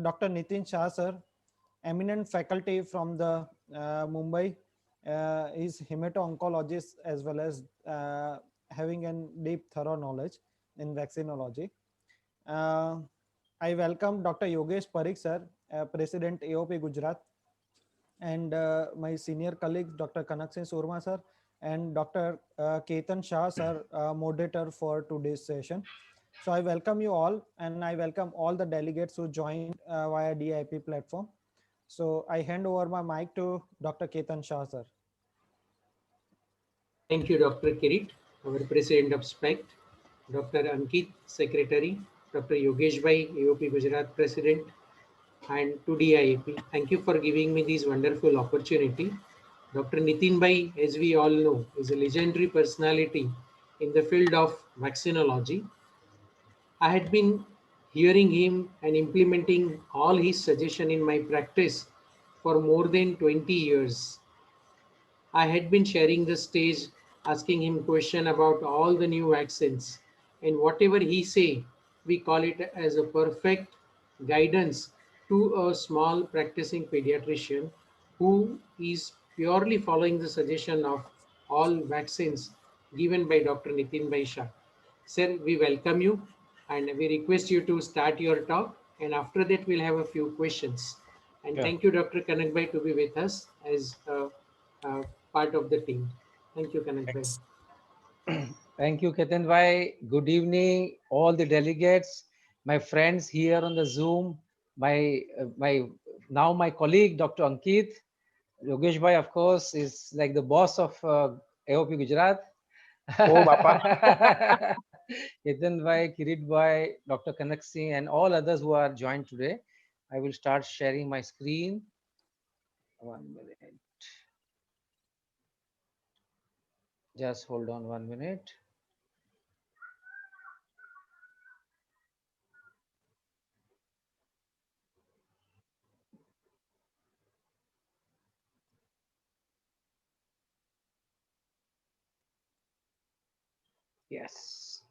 Dr. Nitin Shah, sir, eminent faculty from the Mumbai, is hemato-oncologist as well as having a deep, thorough knowledge in vaccinology. Uh, I welcome Dr. Yogesh Parikh, sir, President AOP Gujarat, and my senior colleague, Dr. Kanak Singh Surma, sir, and Dr. Ketan Shah, sir, moderator for today's session. So I welcome you all, and I welcome all the delegates who joined via DIP platform. So I hand over my mic to Dr. Ketan Shah, sir. Thank you, Dr. Kirit, our President of SPECT, Dr. Ankit, Secretary, Dr. Yogesh Bhai, AOP Gujarat President, and to DIAP. Thank you for giving me this wonderful opportunity. Dr. Nitin Bhai, as we all know, is a legendary personality in the field of vaccinology. I had been hearing him and implementing all his suggestion in my practice for more than 20 years. I had been sharing the stage, asking him question about all the new vaccines, and whatever he say, we call it as a perfect guidance to a small practicing pediatrician who is purely following the suggestion of all vaccines given by Dr. Nitin Bhai Shah. Sir, we welcome you and we request you to start your talk, and after that we'll have a few questions. And Yeah. thank you, Dr. Kanak Bhai, to be with us as uh, part of the team. Thank you, Kanak Bhai. Thanks. Thank you, Ketan Bhai. Good evening, all the delegates, my friends here on the Zoom, my colleague, Dr. Ankit. Yogesh Bhai, of course, is like the boss of AOP Gujarat. Oh, Bapa. Ketan Bhai, Kirit Bhai, Dr. Kanak Singh, and all others who are joined today. I will start sharing my screen. 1 minute. Just hold on 1 minute. Yes.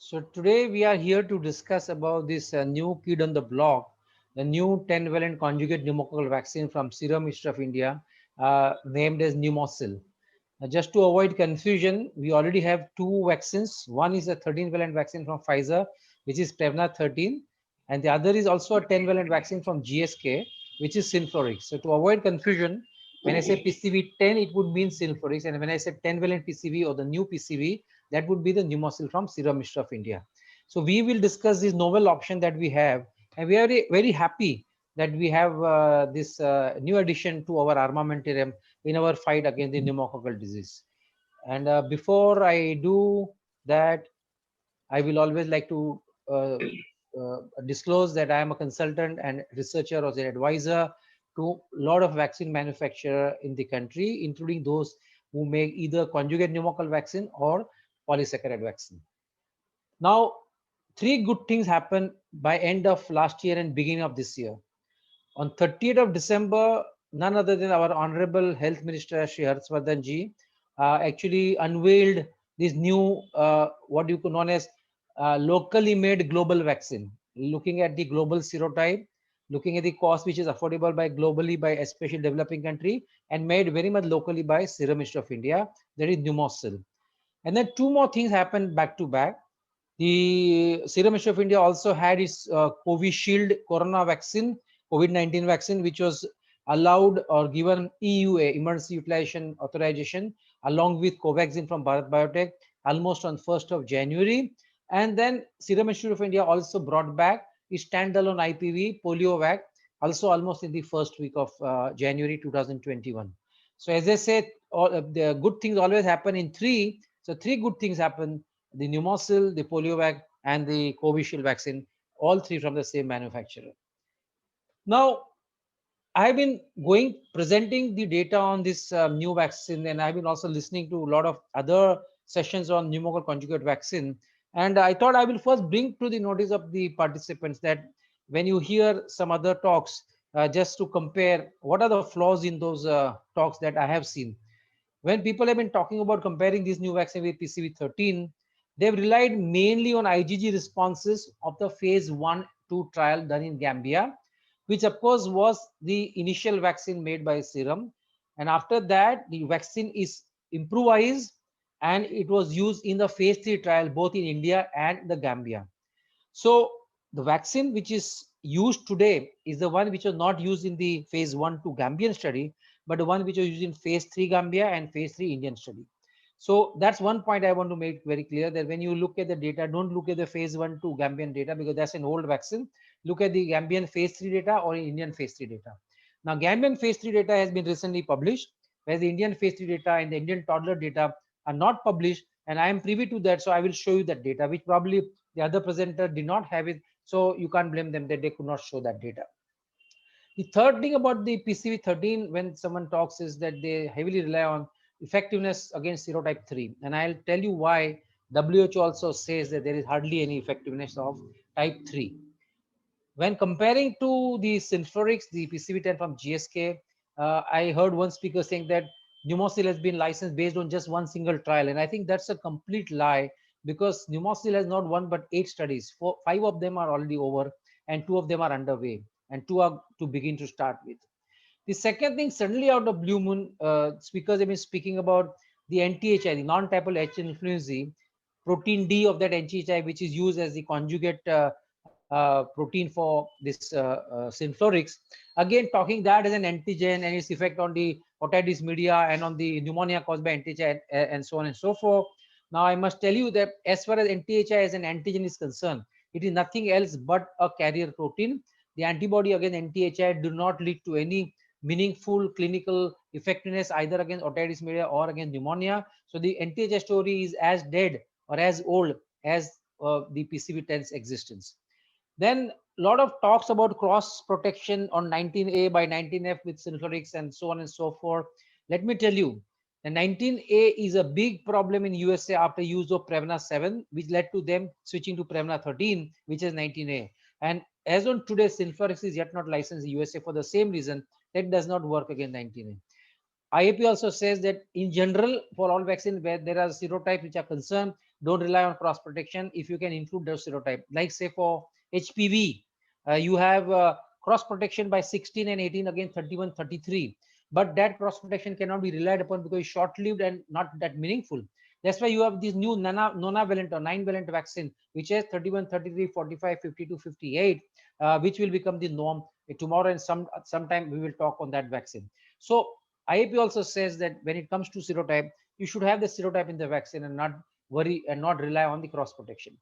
So today we are here to discuss about this new kid on the block, the new 10-valent conjugate pneumococcal vaccine from Serum Institute of India, named as Pneumocil. Just to avoid confusion, we already have two vaccines. One is a 13-valent vaccine from Pfizer, which is Prevnar 13, and the other is also a 10-valent vaccine from GSK, which is Synflorix. So to avoid confusion, when I say PCV 10, it would mean Synflorix, and when I say 10-valent PCV or the new PCV, that would be the Pneumocil from Serum Institute of India. So we will discuss this novel option that we have, and we are very happy that we have this new addition to our armamentarium in our fight against the pneumococcal disease. And before I do that, I will always like to disclose that I am a consultant and researcher or an advisor to a lot of vaccine manufacturer in the country, including those who make either conjugate pneumococcal vaccine or polysaccharide vaccine. Now, three good things happened by end of last year and beginning of this year. On 30th of December, none other than our Honorable Health Minister Shri Harshvardhan ji actually unveiled this new, what you could known as locally made global vaccine, looking at the global serotype, looking at the cost which is affordable by globally by especially developing country, and made very much locally by Serum Institute of India, that is Pneumocil. And then two more things happened back to back. The Serum Institute of India also had its Covishield corona vaccine, COVID-19 vaccine, which was allowed or given EUA, emergency utilization authorization, along with Covaxin from Bharat Biotech, almost on 1st of January. And then Serum Institute of India also brought back its standalone IPV, PolioVac, also almost in the first week of January 2021. So as I said, all the good things always happen in three. So three good things happen: the Pneumocil, the PolioVac, and the Covishield vaccine, all three from the same manufacturer. Now, I've been presenting the data on this new vaccine, and I've been also listening to a lot of other sessions on pneumococcal conjugate vaccine. And I thought I will first bring to the notice of the participants that when you hear some other talks, just to compare what are the flaws in those talks that I have seen. when people have been talking about comparing this new vaccine with PCV13, they've relied mainly on IgG responses of the phase 1-2 trial done in Gambia, which of course was the initial vaccine made by Serum. And after that, the vaccine is improvised and it was used in the phase 3 trial, both in India and the Gambia. So the vaccine which is used today is the one which was not used in the phase 1-2 Gambian study, but the one which was used in phase 3 Gambia and phase 3 Indian study. So that's one point I want to make very clear, that when you look at the data, don't look at the phase 1-2 Gambian data because that's an old vaccine. Look at the Gambian phase 3 data or Indian phase 3 data. Now, Gambian phase 3 data has been recently published, whereas the Indian phase 3 data and the Indian toddler data are not published, and I am privy to that, so I will show you that data, which probably the other presenter did not have it, so you can't blame them that they could not show that data. The third thing about the PCV13 when someone talks is that they heavily rely on effectiveness against serotype 3, and I'll tell you why. WHO also says that there is hardly any effectiveness of type 3. When comparing to the Synflorix, the PCV10 from GSK, I heard one speaker saying that Pneumocil has been licensed based on just one single trial. And I think that's a complete lie, because Pneumocil has not one but 8 studies. 5 of them are already over and 2 of them are underway, and 2 are to begin to start with. The second thing, suddenly out of blue moon, speakers have been speaking about the NTHI, the non-typal H influenzae, protein D of that NTHI, which is used as the conjugate protein for this Synflorix. Again, talking that as an antigen and its effect on the otitis media and on the pneumonia caused by NTHI and so on and so forth. Now, I must tell you that as far as NTHI as an antigen is concerned, it is nothing else but a carrier protein. The antibody against NTHI do not lead to any meaningful clinical effectiveness either against otitis media or against pneumonia. So the NTHI story is as dead or as old as the PCV10's existence. Then a lot of talks about cross protection on 19A by 19F with Synflorix and so on and so forth. Let me tell you, the 19A is a big problem in USA after use of Prevnar 7, which led to them switching to Prevnar 13, which is 19A. And as on today, Synflorix is yet not licensed in USA for the same reason. That does not work against 19A. IAP also says that in general, for all vaccines where there are serotypes which are concerned, don't rely on cross protection if you can include those serotypes. Like say for HPV, you have cross protection by 16 and 18 against 31, 33. But that cross protection cannot be relied upon because it's short-lived and not that meaningful. That's why you have this new nonavalent or 9-valent vaccine, which has 31, 33, 45, 52, 58, which will become the norm tomorrow, and sometime we will talk on that vaccine. So IAP also says that when it comes to serotype, you should have the serotype in the vaccine and not worry and not rely on the cross protection.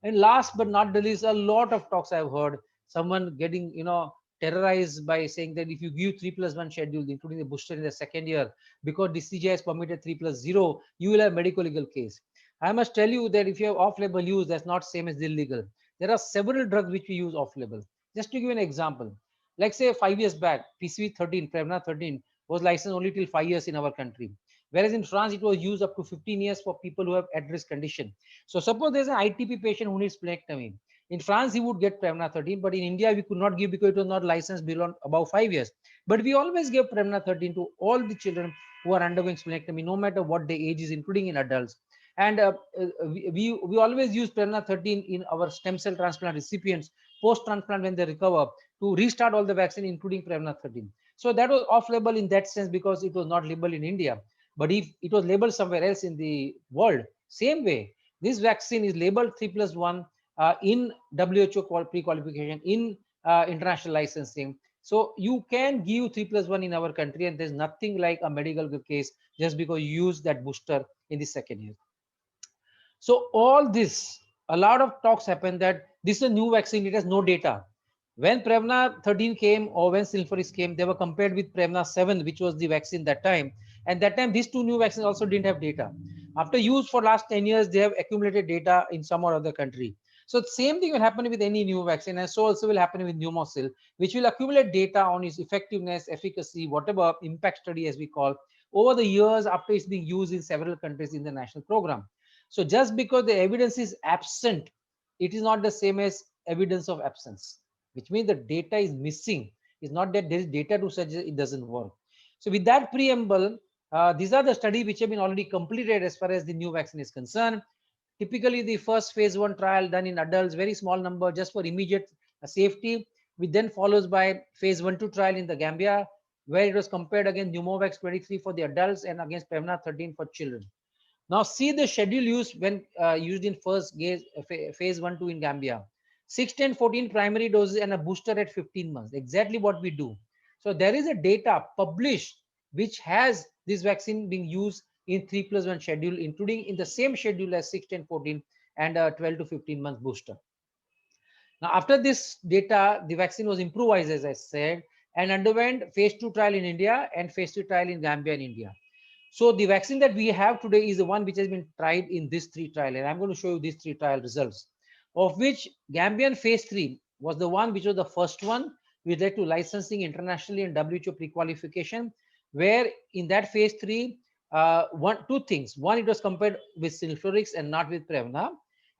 And last but not the least, a lot of talks I've heard, someone getting, terrorized by saying that if you give 3+1 schedule, including the booster in the second year, because DCGI has permitted 3+0, you will have medical legal case. I must tell you that if you have off-label use, that's not same as illegal. There are several drugs which we use off-label. Just to give an example, like say 5 years back, PCV13, Prevnar 13 was licensed only till 5 years in our country. Whereas in France, it was used up to 15 years for people who have at-risk condition. So suppose there's an ITP patient who needs splenectomy. In France, he would get Prevnar 13, but in India, we could not give because it was not licensed beyond about 5 years. But we always give Prevnar 13 to all the children who are undergoing splenectomy, no matter what their age is, including in adults. And we always use Prevnar 13 in our stem cell transplant recipients post-transplant when they recover to restart all the vaccine, including Prevnar 13. So that was off-label in that sense because it was not labeled in India. But if it was labeled somewhere else in the world, same way, this vaccine is labeled 3+1 in WHO pre-qualification, in international licensing. So you can give 3+1 in our country, and there's nothing like a medical case just because you use that booster in the second year. So all this, a lot of talks happen that this is a new vaccine, it has no data. When Prevnar 13 came or when Synflorix came, they were compared with Prevnar 7, which was the vaccine that time. And that time, these two new vaccines also didn't have data. After use for last 10 years, they have accumulated data in some or other country. So the same thing will happen with any new vaccine, and so also will happen with Pneumocil, which will accumulate data on its effectiveness, efficacy, whatever impact study as we call, over the years after it's being used in several countries in the national program. So just because the evidence is absent, it is not the same as evidence of absence, which means the data is missing. It's not that there is data to suggest it doesn't work. So with that preamble, These are the studies which have been already completed as far as the new vaccine is concerned. Typically, the first phase 1 trial done in adults, very small number, just for immediate safety, which then follows by phase 1-2 trial in the Gambia, where it was compared against Pneumovax 23 for the adults and against Prevnar 13 for children. Now, see the schedule used when used in phase 1-2 in Gambia. 6, 10, 14 primary doses and a booster at 15 months. Exactly what we do. So there is a data published which has this vaccine being used in 3+1 schedule, including in the same schedule as 6, 10, 14 and 12 to 15 months booster. Now, after this data, the vaccine was improvised, as I said, and underwent phase 2 trial in India and phase 3 trial in Gambia and India. So the vaccine that we have today is the one which has been tried in this 3 trial, and I'm going to show you these 3 trial results, of which Gambian phase 3 was the one which was the first one, which led to licensing internationally and WHO pre-qualification, where in that phase 3, two things. One, it was compared with Synflorix and not with Prevnar.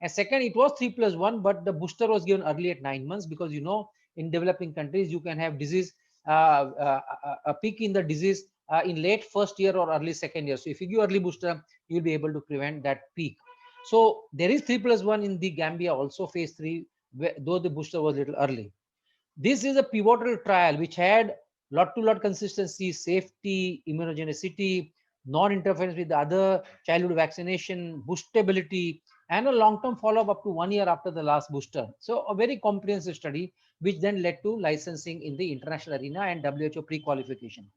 And second, it was 3+1, but the booster was given early at 9 months, because you know, in developing countries, you can have disease, a peak in the disease in late first year or early second year. So if you give early booster, you'll be able to prevent that peak. So there is 3+1 in the Gambia, also phase 3, though the booster was a little early. This is a pivotal trial which had lot-to-lot consistency, safety, immunogenicity, non-interference with the other childhood vaccination, boostability, and a long-term follow-up up to 1 year after the last booster. So a very comprehensive study, which then led to licensing in the international arena and WHO pre-qualification.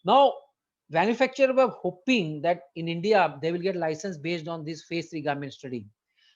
Now, manufacturers were hoping that in India, they will get license based on this phase 3 Gambian study.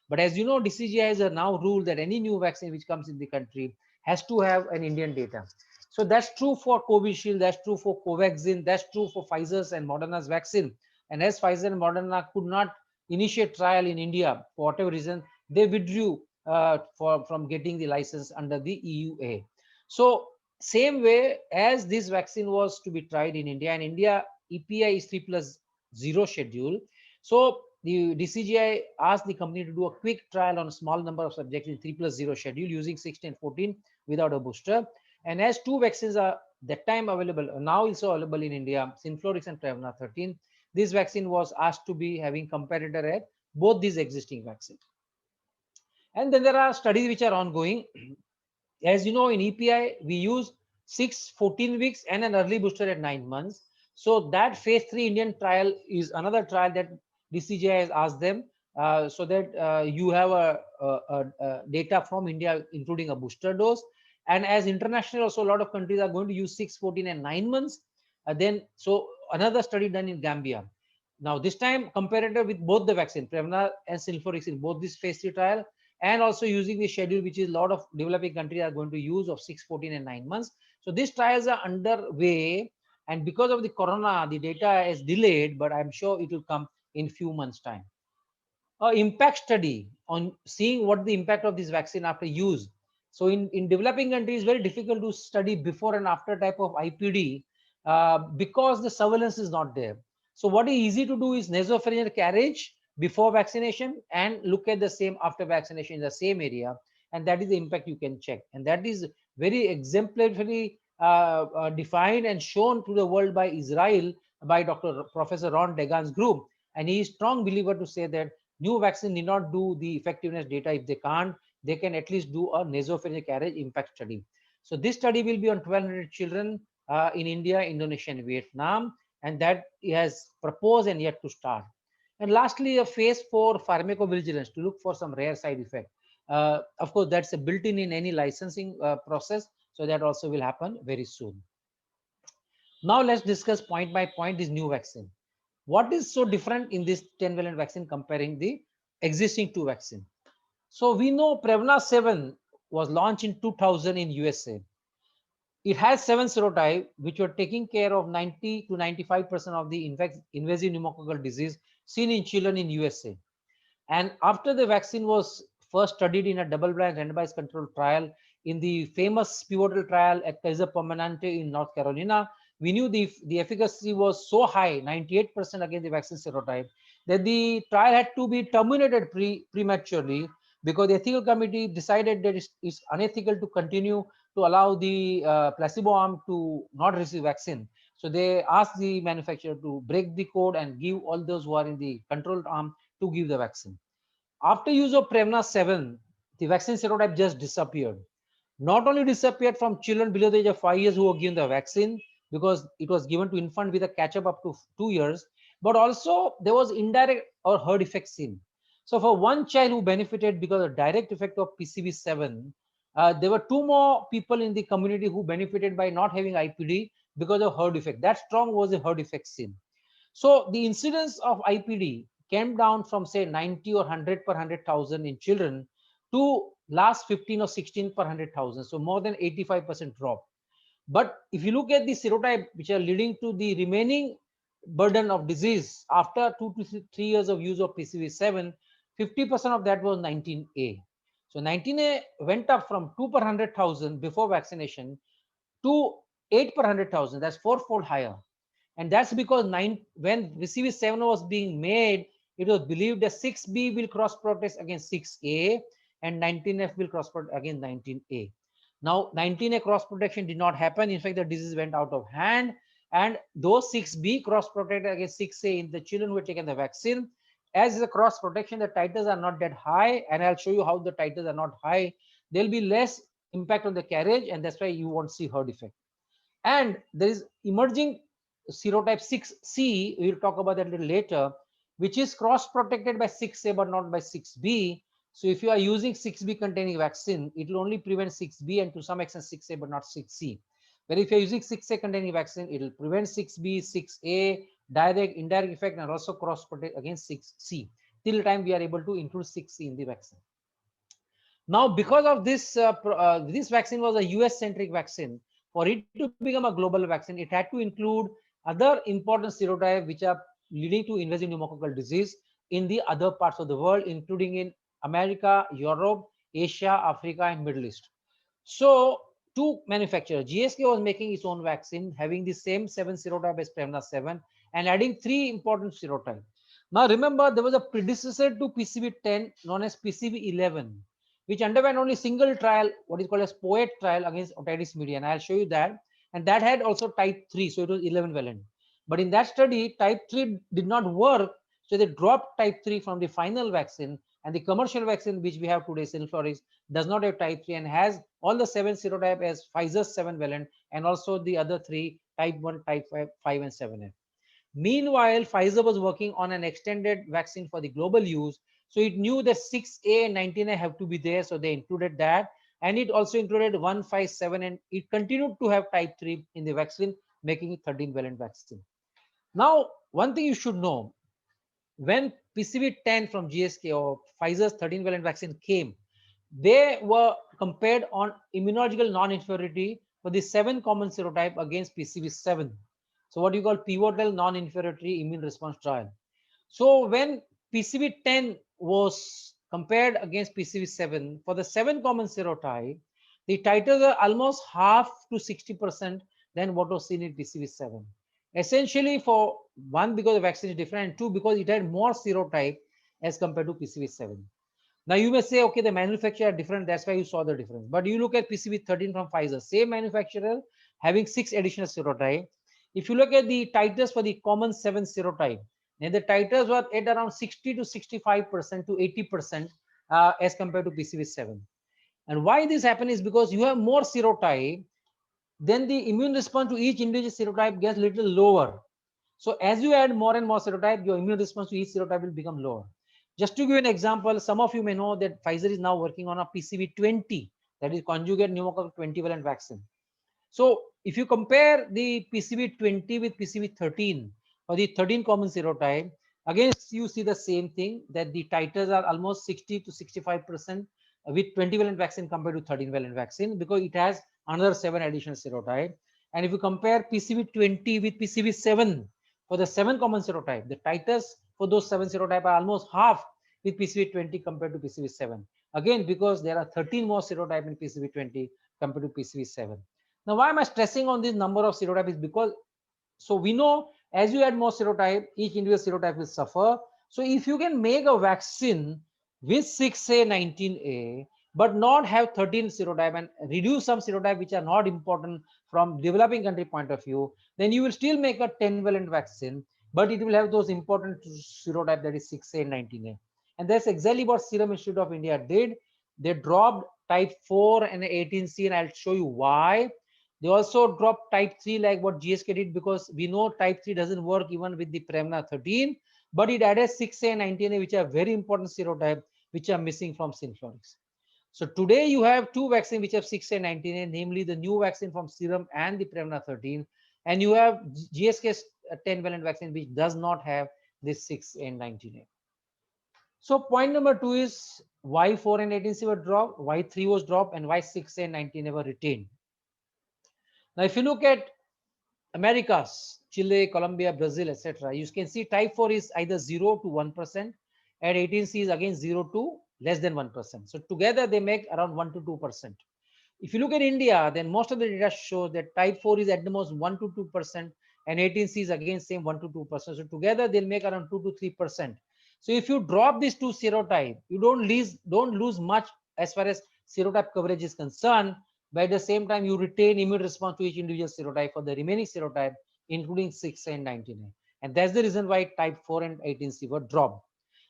But as you know, DCGI has now ruled that any new vaccine which comes in the country has to have an Indian data. So that's true for Covishield, that's true for Covaxin, that's true for Pfizer's and Moderna's vaccine. And as Pfizer and Moderna could not initiate trial in India for whatever reason, they withdrew from getting the license under the EUA. So same way as this vaccine was to be tried in India, and India EPI is 3+0 schedule. So the DCGI asked the company to do a quick trial on a small number of subjects in 3+0 schedule using 16 and 14 without a booster. And as 2 vaccines are that time available, now also available in India, Synflorix and Prevnar 13, this vaccine was asked to be having comparator at both these existing vaccines. And then there are studies which are ongoing. As you know, in EPI, we use 6, 14 weeks and an early booster at 9 months. So that phase 3 Indian trial is another trial that DCGI has asked them so that you have a data from India, including a booster dose. And as international, also a lot of countries are going to use 6, 14 and 9 months. So another study done in Gambia. Now this time comparator with both the vaccine, Prevnar and Synflorix in both this phase 3 trial, and also using the schedule which is a lot of developing countries are going to use of 6, 14 and 9 months. So these trials are underway, and because of the corona, the data is delayed, but I'm sure it will come in few months time. Impact study on seeing what the impact of this vaccine after use. So in developing countries, it's very difficult to study before and after type of IPD because the surveillance is not there. So what is easy to do is nasopharyngeal carriage before vaccination and look at the same after vaccination in the same area, and that is the impact you can check, and that is very exemplarily defined and shown to the world by Israel by Professor Ron Degan's group, and he is strong believer to say that new vaccine need not do the effectiveness data. If they can't, they can at least do a nasopharyngeal carriage impact study. So this study will be on 1,200 children in India, Indonesia and Vietnam, and that has proposed and yet to start. And lastly, a phase 4 pharmacovigilance to look for some rare side effect. Of course, that's a built-in any licensing process. So that also will happen very soon. Now let's discuss point by point this new vaccine. What is so different in this 10-valent vaccine comparing the existing 2 vaccine? So we know Prevnar 7 was launched in 2000 in USA. It has 7 serotypes which were taking care of 90 to 95% of the invasive pneumococcal disease seen in children in USA. And after the vaccine was first studied in a double-blind randomized controlled trial in the famous pivotal trial at Kaiser Permanente in North Carolina, we knew the efficacy was so high, 98% against the vaccine serotype, that the trial had to be terminated prematurely because the ethical committee decided that it's unethical to continue to allow the placebo arm to not receive vaccine. So they asked the manufacturer to break the code and give all those who are in the controlled arm to give the vaccine. After use of Prevnar 7, the vaccine serotype just disappeared. Not only disappeared from children below the age of 5 years who were given the vaccine, because it was given to infant with a catch-up up to 2 years, but also there was indirect or herd effect seen. So for one child who benefited because of direct effect of PCV7, there were 2 more people in the community who benefited by not having IPD because of herd effect. That strong was the herd effect seen. So the incidence of IPD came down from say 90 or 100 per 100,000 in children to last 15 or 16 per 100,000. So more than 85% drop. But if you look at the serotype which are leading to the remaining burden of disease after 2 to 3 years of use of PCV7, 50% of that was 19A. So 19A went up from 2 per 100,000 before vaccination to 8 per 100,000. That's 4-fold higher. And that's because when PCV7 was being made, it was believed that 6B will cross protect against 6A and 19F will cross protect against 19A. Now 19A cross protection did not happen. In fact, the disease went out of hand, and those 6B cross protected against 6A in the children who had taken the vaccine. As the cross protection, the titers are not that high, and I'll show you how the titers are not high. There'll be less impact on the carriage, and that's why you won't see herd effect. And there is emerging serotype 6C, we'll talk about that a little later, which is cross protected by 6A but not by 6B. So if you are using 6B containing vaccine, it will only prevent 6B and to some extent 6A but not 6C. But if you're using 6A containing vaccine, it will prevent 6B, 6A, direct, indirect effect, and also cross protect against 6C. Till the time we are able to include 6C in the vaccine. Now, because of this, this vaccine was a US-centric vaccine. For it to become a global vaccine, it had to include other important serotypes which are leading to invasive pneumococcal disease in the other parts of the world, including in America, Europe, Asia, Africa, and Middle East. So, two manufacturers, GSK was making its own vaccine, having the same 7 serotype as Prevnar 7, and adding 3 important serotypes. Now, remember, there was a predecessor to PCV10 known as PCV11, which underwent only single trial, what is called as POET trial against otitis media. And I'll show you that. And that had also type 3, so it was 11 valent. But in that study, type 3 did not work, so they dropped type 3 from the final vaccine. And the commercial vaccine which we have today, Synflorix, does not have type 3 and has all the 7 serotype as Pfizer's 7 valent, and also the other 3, type 1, type 5 and 7F. Meanwhile, Pfizer was working on an extended vaccine for the global use. So it knew that 6A and 19A have to be there. So they included that. And it also included 1, 5, 7, and it continued to have type 3 in the vaccine, making it 13 valent vaccine. Now, one thing you should know, when PCV10 from GSK or Pfizer's 13 valent vaccine came, they were compared on immunological non-inferiority for the 7 common serotype against PCV7. So what you call pivotal non-inferiority immune response trial. So when PCV10 was compared against PCV7 for the 7 common serotype, the titers are almost half to 60% than what was seen in PCV7. Essentially, for one, because the vaccine is different, and two, because it had more serotype as compared to PCV7. Now you may say, okay, the manufacturer are different, that's why you saw the difference. But you look at PCV13 from Pfizer, same manufacturer having 6 additional serotype. If you look at the titers for the common 7 serotype, then the titers were at around 60 to 65% to 80% as compared to PCV7. And why this happens is because you have more serotype, then the immune response to each individual serotype gets a little lower. So as you add more and more serotype, your immune response to each serotype will become lower. Just to give you an example, some of you may know that Pfizer is now working on a PCV20, that is conjugate pneumococcal 20-valent vaccine. So if you compare the PCV20 with PCV13 or the 13 common serotype, again you see the same thing, that the titers are almost 60 to 65% with 20-valent vaccine compared to 13-valent vaccine, because it has another 7 additional serotype. And if you compare PCV20 with PCV7 for the 7 common serotype, the titers for those 7 serotype are almost half with PCV20 compared to PCV7. Again, because there are 13 more serotype in PCV20 compared to PCV7. Now, why am I stressing on this number of serotypes? Is because, so we know as you add more serotype, each individual serotype will suffer. So if you can make a vaccine with 6A, 19A, but not have 13 serotype and reduce some serotype which are not important from developing country point of view, then you will still make a 10-valent vaccine, but it will have those important serotype, that is 6A and 19A. And that's exactly what Serum Institute of India did. They dropped type 4 and 18C, and I'll show you why. They also dropped type 3 like what GSK did, because we know type 3 doesn't work even with the Prevnar 13, but it added 6A and 19A, which are very important serotype, which are missing from Synflorix. So today you have two vaccines which have 6A and 19A, namely the new vaccine from Serum and the Prevnar 13, and you have GSK's 10-valent vaccine which does not have this 6A and 19A. So point number 2 is why 4 and 18C were dropped, why 3 was dropped, and why 6A and 19A were retained. Now, if you look at Americas, Chile, Colombia, Brazil, etc., you can see type 4 is either 0 to 1%, and 18C is again 0 to less than 1%. So together they make around 1 to 2%. If you look at India, then most of the data shows that type 4 is at the most 1 to 2%, and 18C is again same 1 to 2%. So together they'll make around 2 to 3%. So if you drop these two serotype, you don't lose much as far as serotype coverage is concerned. But at the same time, you retain immune response to each individual serotype for the remaining serotype, including 6 and 19A. And that's the reason why type 4 and 18C were dropped.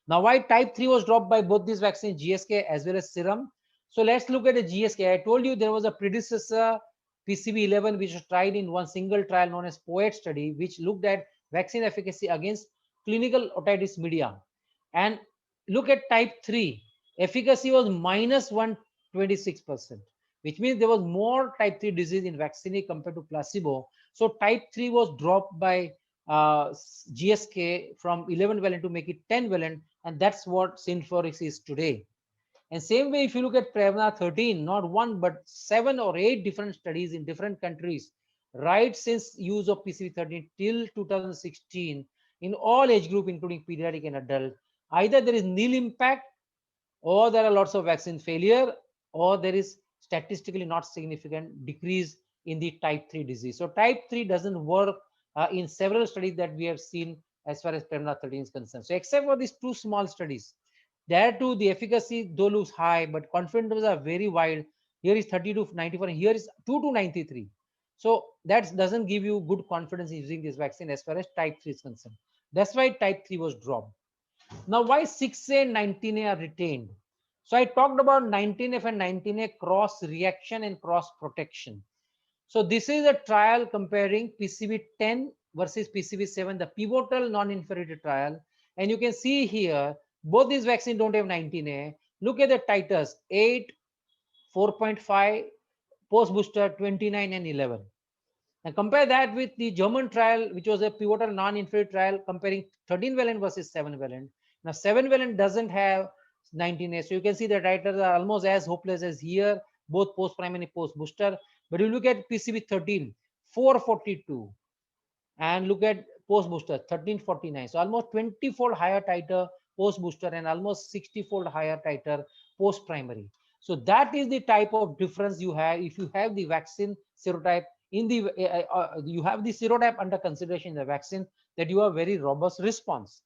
Now, why type 3 was dropped by both these vaccines, GSK as well as Serum? So let's look at the GSK. I told you there was a predecessor PCV11 which was tried in one single trial known as POET study, which looked at vaccine efficacy against clinical otitis media. And look at type 3, efficacy was minus 126%, which means there was more type 3 disease in vaccine compared to placebo. So type 3 was dropped by GSK from 11-valent to make it 10-valent, and that's what Synflorix is today. And same way, if you look at Prevnar 13, not one but 7 or 8 different studies in different countries, right since use of PCV13 till 2016, in all age group, including pediatric and adult, either there is nil impact, or there are lots of vaccine failure, or there is statistically not significant decrease in the type 3 disease. So type 3 doesn't work in several studies that we have seen as far as Prevnar 13 is concerned. So except for these two small studies, there too the efficacy though looks high, but confidence intervals are very wide. Here is 30 to 94, and here is 2 to 93. So that doesn't give you good confidence in using this vaccine as far as type 3 is concerned. That's why type 3 was dropped. Now, why 6A and 19A are retained? So I talked about 19F and 19A cross reaction and cross protection. So this is a trial comparing PCV10 versus PCV7, the pivotal non-inferiority trial. And you can see here, both these vaccines don't have 19A. Look at the titers, 8, 4.5, post-booster 29 and 11. And compare that with the German trial, which was a pivotal non-inferiority trial comparing 13-valent versus 7-valent. Now, 7-valent doesn't have 19A. So you can see the titers are almost as hopeless as here, both post-prime and post-booster. But you look at PCV13, 442. And look at post-booster, 1349. So almost 20-fold higher titer post-booster and almost 60-fold higher titer post-primary. So that is the type of difference you have if you have the vaccine serotype in the you have the serotype under consideration in the vaccine, that you have very robust response.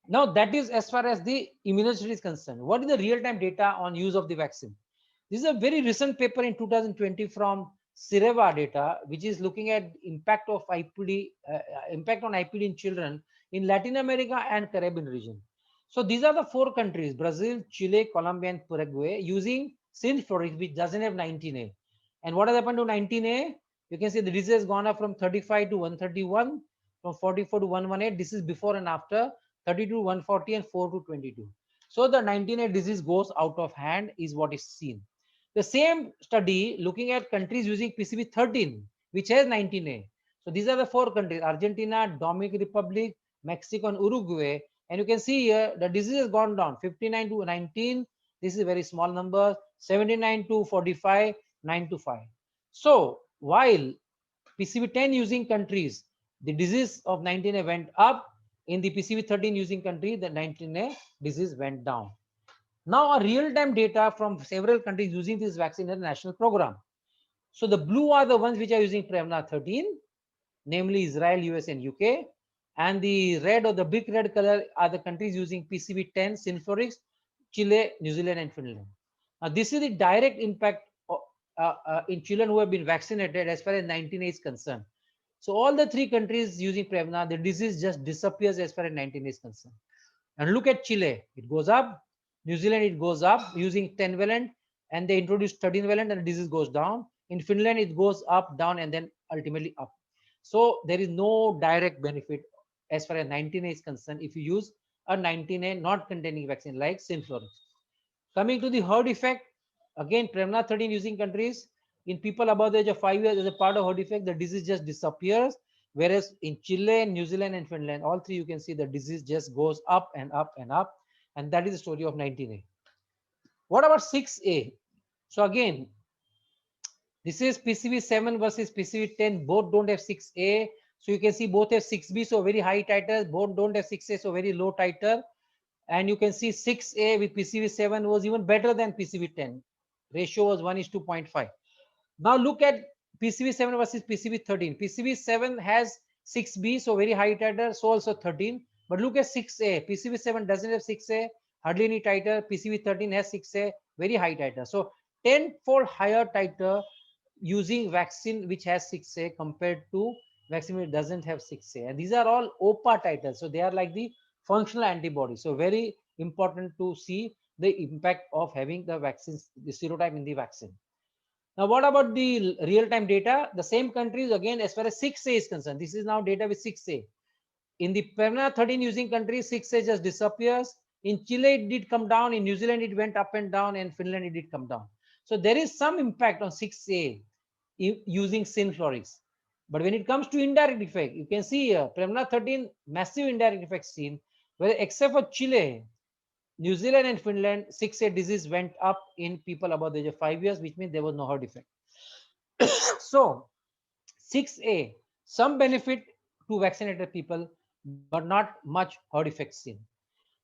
Now that is as far as the immunogenicity is concerned. What is the real-time data on use of the vaccine? This is a very recent paper in 2020 from Cireva data, which is looking at impact of IPD, impact on IPD in children in Latin America and Caribbean region. So these are the 4 countries: Brazil, Chile, Colombia, and Paraguay, using Synflorix, which doesn't have 19A. And what has happened to 19A? You can see the disease has gone up from 35 to 131, from 44 to 118. This is before and after, 32 to 140, and 4 to 22. So the 19A disease goes out of hand is what is seen. The same study looking at countries using PCV13, which has 19A. So these are the 4 countries: Argentina, Dominican Republic, Mexico, and Uruguay. And you can see here the disease has gone down 59 to 19. This is a very small number. 79 to 45, 9 to 5. So while PCV10 using countries, the disease of 19A went up, in the PCV13 using country, the 19A disease went down. Now, a real-time data from several countries using this vaccine in a national program. So the blue are the ones which are using Prevnar 13, namely Israel, US, and UK. And the red, or the big red color, are the countries using PCV10, Synflorix, Chile, New Zealand, and Finland. Now, this is the direct impact in children who have been vaccinated as far as 19A is concerned. So all the three countries using Prevnar, the disease just disappears as far as 19A is concerned. And look at Chile, it goes up. New Zealand, it goes up using 10 valent, and they introduced 13 valent, and the disease goes down. In Finland, it goes up, down, and then ultimately up. So there is no direct benefit as far as 19A is concerned if you use a 19A not containing vaccine like Synflorix. Coming to the herd effect, again, Prevnar 13 using countries, in people above the age of 5 years, as a part of herd effect, the disease just disappears. Whereas in Chile, New Zealand, and Finland, all three, you can see the disease just goes up and up and up. And that is the story of 19A. What about 6A? So again, this is PCV7 versus PCV10. Both don't have 6A. So you can see both have 6B, so very high titer. Both don't have 6A, so very low titer. And you can see 6A with PCV7 was even better than PCV10. Ratio was 1:2.5. Now look at PCV7 versus PCV13. PCV7 has 6B, so very high titer, so also 13. But look at 6A. PCV7 doesn't have 6A, hardly any titer. PCV13 has 6A, very high titer. So 10-fold higher titer using vaccine which has 6A compared to vaccine which doesn't have 6A. And these are all OPA titers. So they are like the functional antibodies. So very important to see the impact of having the vaccines, the serotype in the vaccine. Now, what about the real-time data? The same countries, again, as far as 6A is concerned. This is now data with 6A. In the Prevnar 13 using countries, 6A just disappears. In Chile, it did come down. In New Zealand, it went up and down. And Finland, it did come down. So there is some impact on 6A using Synflorix. But when it comes to indirect effect, you can see here, Prevnar 13, massive indirect effect seen, where except for Chile, New Zealand and Finland, 6A disease went up in people above the age of 5 years, which means there was no herd effect. So 6A, some benefit to vaccinated people, but not much herd effect seen.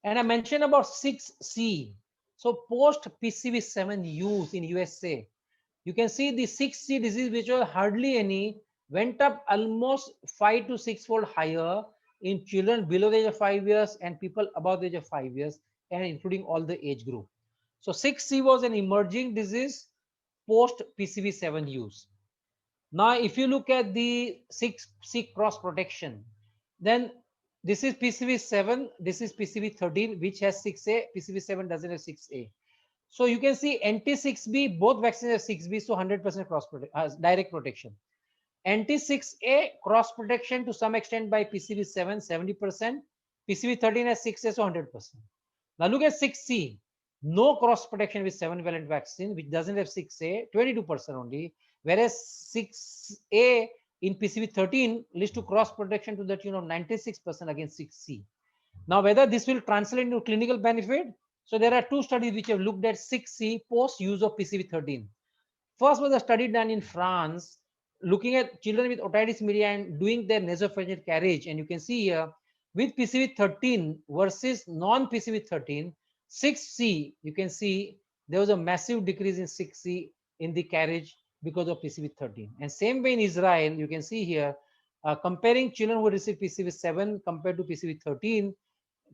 And I mentioned about 6C. So post PCV7 use in USA, you can see the 6C disease, which was hardly any, went up almost 5 to 6-fold higher in children below the age of 5 years and people above the age of 5 years, and including all the age group. So 6C was an emerging disease post PCV7 use. Now, if you look at the 6C cross protection, then this is PCV7, this is PCV13, which has 6A, PCV7 doesn't have 6A. So you can see anti-6B, both vaccines have 6B, so 100% cross direct protection. Anti-6A cross protection to some extent by PCV7, 70%. PCV13 has 6A, so 100%. Now look at 6C, no cross protection with 7-valent vaccine, which doesn't have 6A, 22% only, whereas 6A in PCV13 leads to cross protection to the tune of 96% against 6C. Now, whether this will translate into clinical benefit, so there are two studies which have looked at 6C post use of PCV13. First was a study done in France, looking at children with otitis media and doing their nasopharyngeal carriage. And you can see here, with PCV13 versus non-PCV13, 6C, you can see there was a massive decrease in 6C in the carriage because of PCV13. And same way in Israel, you can see here, comparing children who received PCV7 compared to PCV13,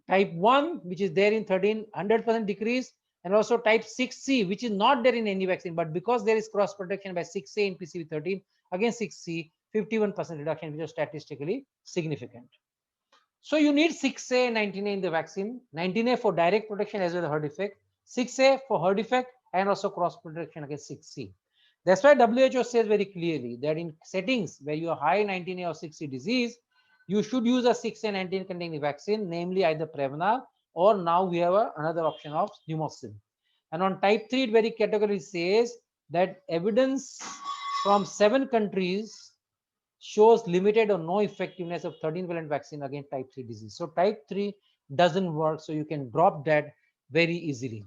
type 1, which is there in 13, 100% decrease, and also type 6C, which is not there in any vaccine, but because there is cross protection by 6A in PCV13 against 6C, 51% reduction, which is statistically significant. So you need 6A and 19A in the vaccine, 19A for direct protection as well as herd effect, 6A for herd effect, and also cross protection against 6C. That's why WHO says very clearly that in settings where you have high 19A or 6C disease, you should use a 6A and 19 containing vaccine, namely either Prevnar, or now we have another option of Pneumocin. And on type 3, it very categorically says that evidence from 7 countries shows limited or no effectiveness of 13-valent vaccine against type 3 disease. So type 3 doesn't work, so you can drop that very easily.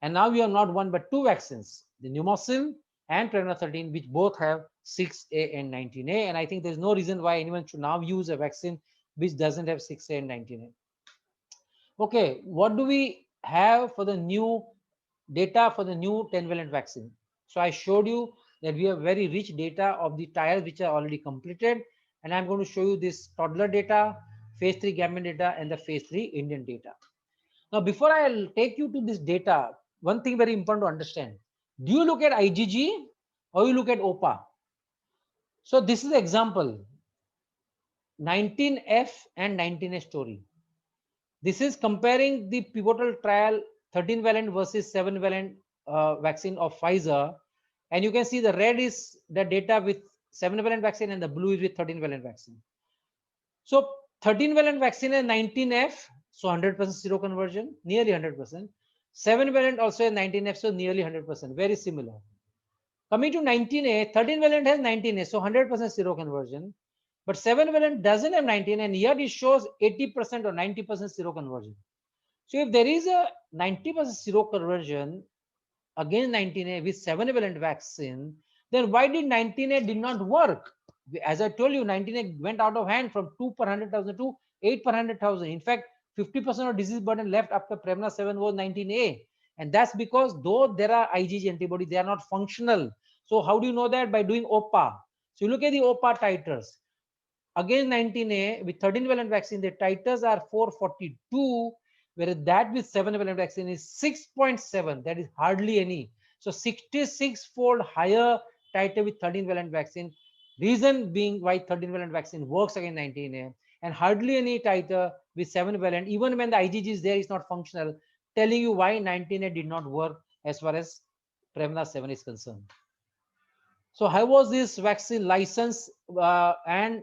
And now we have not 1 but 2 vaccines, the Pneumocin and Prevnar 13, which both have 6A and 19A. And I think there's no reason why anyone should now use a vaccine which doesn't have 6A and 19A. Okay, what do we have for the new data for the new 10-valent vaccine? So I showed you that we have very rich data of the trials which are already completed. And I'm going to show you this toddler data, phase 3 Gambian data, and the phase 3 Indian data. Now, before I'll take you to this data, one thing very important to understand. Do you look at IgG? or you look at OPA. So this is the example, 19F and 19A story. This is comparing the pivotal trial 13-valent versus 7-valent vaccine of Pfizer. And you can see the red is the data with 7-valent vaccine and the blue is with 13-valent vaccine. So 13-valent vaccine is 19F, so 100% seroconversion, nearly 100%. 7-valent also is 19F, so nearly 100%, very similar. Coming to 19A, 13-valent has 19A, so 100% seroconversion. But 7-valent doesn't have 19, and yet it shows 80% or 90% seroconversion. So if there is a 90% seroconversion against 19A with 7-valent vaccine, then why did 19A did not work? As I told you, 19A went out of hand from 2 per 100,000 to 8 per 100,000. In fact, 50% of disease burden left after Prevnar 7 was 19A. And that's because though there are IgG antibodies, they are not functional. So how do you know that? By doing OPA. So you look at the OPA titers. Against 19A with 13-valent vaccine, the titers are 442, whereas that with 7-valent vaccine is 6.7. That is hardly any. So 66-fold higher titer with 13-valent vaccine. Reason being why 13-valent vaccine works against 19A, and hardly any titer with 7-valent, even when the IgG is there, is not functional, telling you why 19A did not work as far as Prevnar 7 is concerned. So how was this vaccine licensed and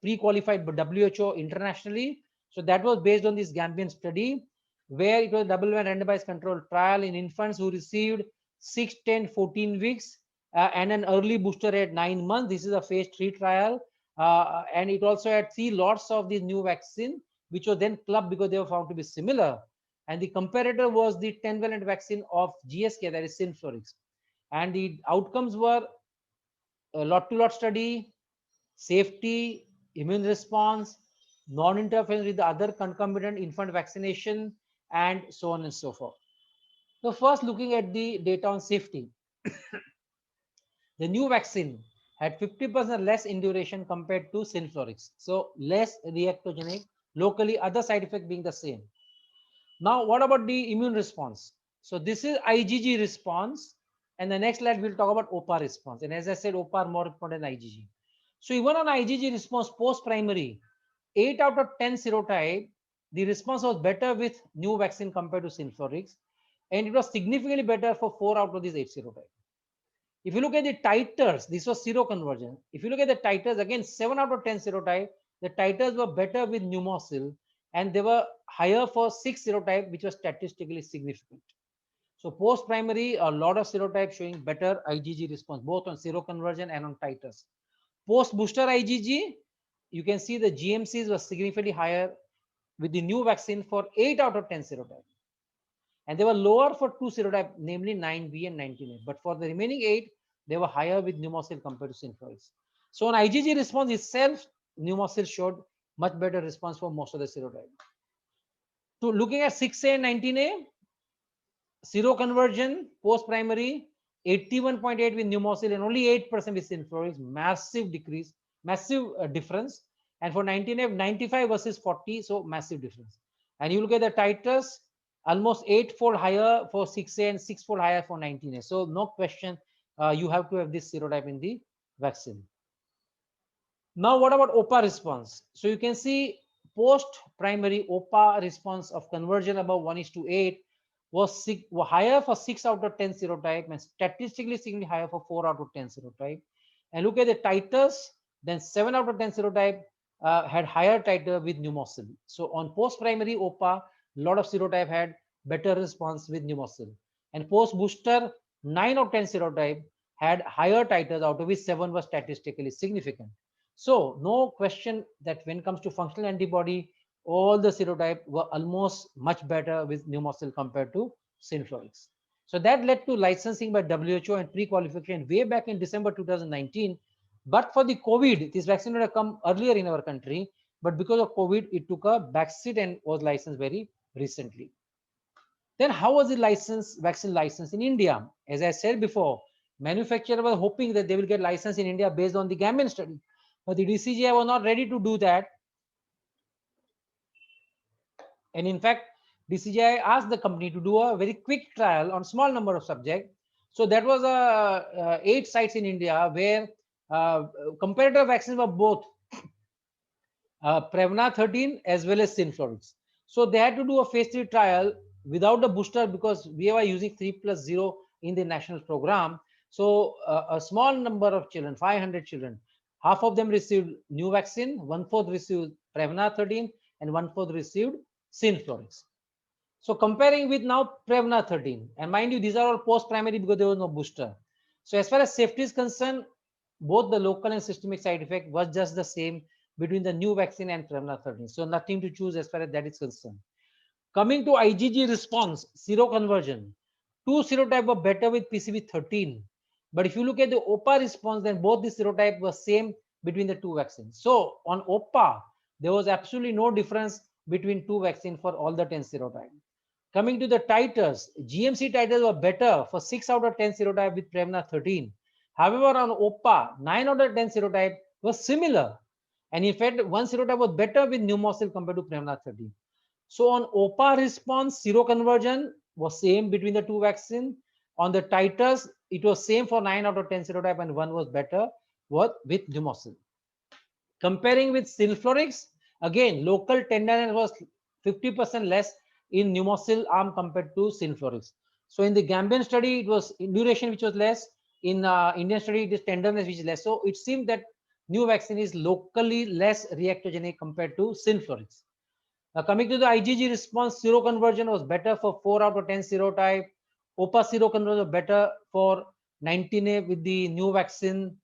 pre-qualified by WHO internationally? So that was based on this Gambian study, where it was a double-blind randomized controlled trial in infants who received 6, 10, 14 weeks and an early booster at 9 months. This is a phase 3 trial. And it also had 3 lots of this new vaccine, which was then clubbed because they were found to be similar. And the comparator was the 10-valent vaccine of GSK, that is Synflorix. And the outcomes were a lot-to-lot study, safety, immune response, non-interference with the other concomitant infant vaccination, and so on and so forth. So first, looking at the data on safety. The new vaccine had 50% less induration compared to Synflorix. So less reactogenic, locally other side effect being the same. Now, what about the immune response? So this is IgG response. And the next slide, we'll talk about OPA response. And as I said, OPA are more important than IgG. So even on IgG response post-primary, 8 out of 10 serotype, the response was better with new vaccine compared to Synflorix. And it was significantly better for 4 out of these 8 serotypes. If you look at the titers, this was seroconversion. If you look at the titers, again, 7 out of 10 serotype, the titers were better with pneumocil, and they were higher for 6 serotype, which was statistically significant. So post-primary, a lot of serotypes showing better IgG response, both on seroconversion and on titers. Post-booster IgG, you can see the GMCs were significantly higher with the new vaccine for 8 out of 10 serotypes. And they were lower for 2 serotypes, namely 9B and 19A. But for the remaining 8, they were higher with pneumocil compared to Synflorix. So on IgG response itself, pneumocil showed much better response for most of the serotypes. So looking at 6A and 19A, seroconversion post-primary, 81.8 with pneumocil and only 8% with Synflorix, massive decrease, massive difference. And for 19F, 95 versus 40, so massive difference. And you look at the titers, almost 8-fold higher for 6A and 6-fold higher for 19A. So no question, you have to have this serotype in the vaccine. Now, what about OPA response? So you can see post-primary OPA response of conversion above 1:8 was higher for 6 out of 10 serotype and statistically significantly higher for 4 out of 10 serotype. And look at the titers, then 7 out of 10 serotype had higher titer with pneumocil. So on post-primary OPA, a lot of serotype had better response with pneumocil. And post-booster, 9 out of 10 serotype had higher titers, out of which 7 was statistically significant. So no question that when it comes to functional antibody, all the serotype were almost much better with pneumocil compared to Synflorix. So that led to licensing by WHO and pre-qualification way back in December 2019. But for the COVID, this vaccine would have come earlier in our country, but because of COVID, it took a backseat and was licensed very recently. Then how was the vaccine license in India? As I said before, manufacturer was hoping that they will get licensed in India based on the Gambian study. But the DCGI was not ready to do that. And in fact, DCGI asked the company to do a very quick trial on small number of subjects So that was 8 sites in India where comparator vaccines were both Prevnar 13 as well as Synflorix. So they had to do a phase 3 trial without the booster because we were using 3+0 in the national program. So a small number of children, 500 children, half of them received new vaccine, 1/4 received Prevnar 13, and 1/4 received Synflorix. So comparing with now Prevnar 13, and mind you, these are all post-primary because there was no booster. So as far as safety is concerned, both the local and systemic side effect was just the same between the new vaccine and Prevnar 13. So nothing to choose as far as that is concerned. Coming to IgG response, seroconversion, two serotype were better with PCV 13. But if you look at the OPA response, then both the serotype were same between the two vaccines. So on OPA, there was absolutely no difference between two vaccines for all the 10 serotypes. Coming to the titers, GMC titers were better for 6 out of 10 serotype with Prevnar 13. However, on OPA, 9 out of 10 serotype was similar. And in fact, one serotype was better with Pneumocil compared to Prevnar 13. So on OPA response, seroconversion was same between the two vaccines. On the titers, it was same for 9 out of 10 serotype and one was better with Pneumocil. Comparing with Synflorix, again, local tenderness was 50% less in Pneumocil arm compared to Synflorix. So in the Gambian study, it was duration which was less. In Indian study, it is tenderness which is less. So it seemed that new vaccine is locally less reactogenic compared to Synflorix. Now coming to the IgG response, seroconversion was better for 4 out of 10 serotype. OPA seroconversion was better for 19A with the new vaccine.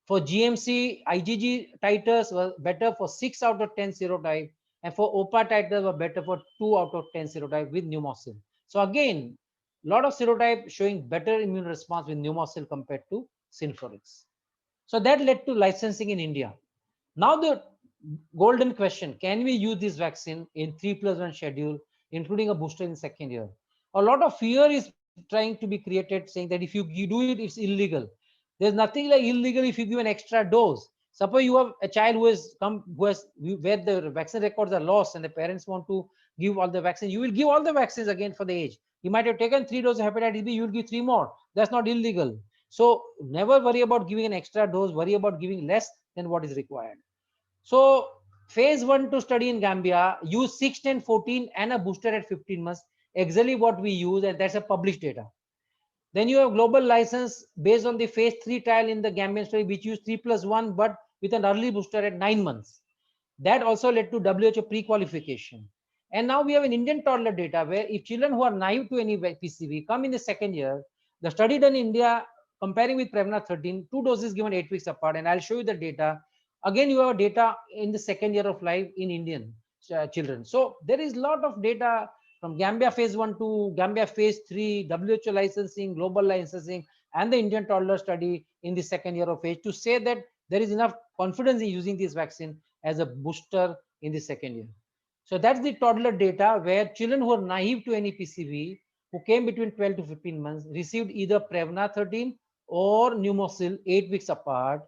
For GMC, IgG titers were better for 6 out of 10 serotype, and for OPA titers were better for 2 out of 10 serotype with Pneumocil. So again, a lot of serotype showing better immune response with Pneumocil compared to Synflorix. So that led to licensing in India. Now the golden question, can we use this vaccine in 3+1 schedule, including a booster in second year? A lot of fear is trying to be created saying that if you do it, it's illegal. There's nothing like illegal if you give an extra dose. Suppose you have a child who has come, where the vaccine records are lost and the parents want to give all the vaccines, you will give all the vaccines again for the age. You might have taken 3 doses of hepatitis B, you will give 3 more. That's not illegal. So never worry about giving an extra dose, worry about giving less than what is required. So phase 1 study in Gambia use 6, 10, 14 and a booster at 15 months, exactly what we use, and that's a published data. Then you have global license based on the phase 3 trial in the Gambian study, which used 3+1, but with an early booster at 9 months. That also led to WHO pre-qualification. And now we have an Indian toddler data where if children who are naive to any PCV come in the second year, the study done in India comparing with Prevnar 13, 2 doses given 8 weeks apart, and I'll show you the data. Again, you have data in the second year of life in Indian children. So there is a lot of data from Gambia phase 1 to Gambia phase 3, WHO licensing, global licensing, and the Indian toddler study in the second year of age to say that there is enough confidence in using this vaccine as a booster in the second year. So that's the toddler data where children who are naive to any PCV who came between 12 to 15 months received either Prevnar 13 or Pneumocil 8 weeks apart.